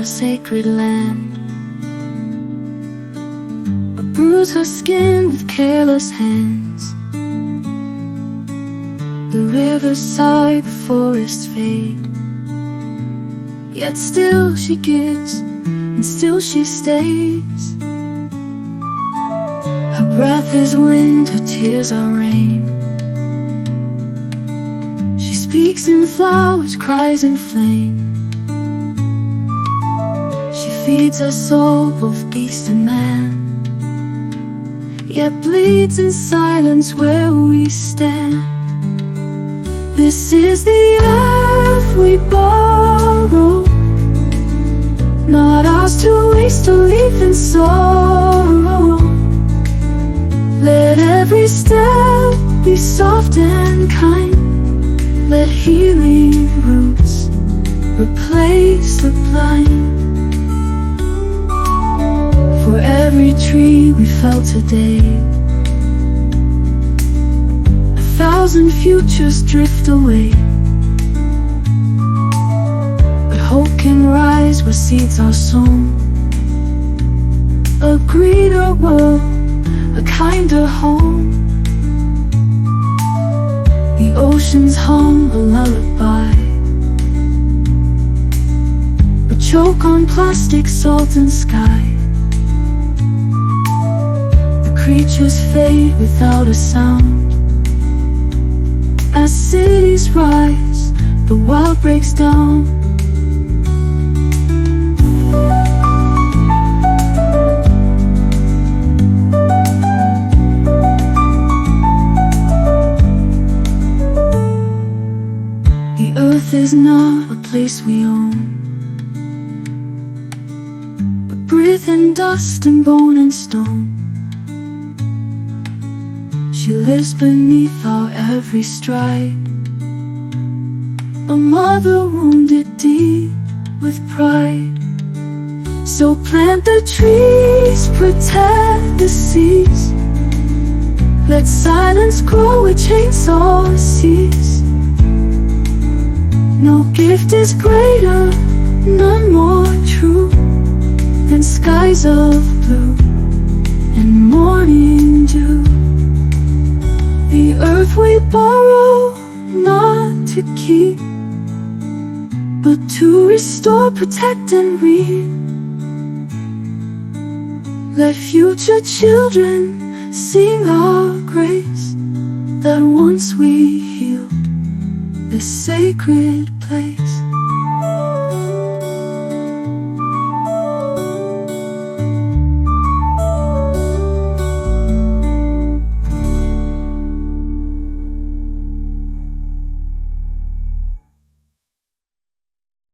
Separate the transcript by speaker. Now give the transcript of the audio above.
Speaker 1: a sacred land. Bruise her skin with careless hands. The rivers sigh, the forests fade. Yet still she gives, and still she stays. Her breath is wind, her tears are rain. She speaks in flowers, cries in flame. She feeds her soul, both beast and man, yet bleeds in silence where we stand. This is the earth we borrow, not ours to waste or leave in sorrow. Let every step be soft and kind. Let healing roots replace the blind. For every tree we fell today, 1,000 futures drift away. But hope can rise where seeds are sown. A greener world, a kinder home. The oceans hum a lullaby, but choke on plastic, salt and sky. The creatures fade without a sound. As cities rise, the wild breaks down. The earth is not a place we own, but breathe in dust and bone and stone. She lives beneath our every stride, a mother wounded deep with pride. So plant the trees, protect the seas. Let silence grow where chainsaws cease. No gift is greater, none more true than skies of blue and morning dew. The earth we borrow, not to keep, but to restore, protect and reap. Let future children sing our grace, that once we healed this sacred place.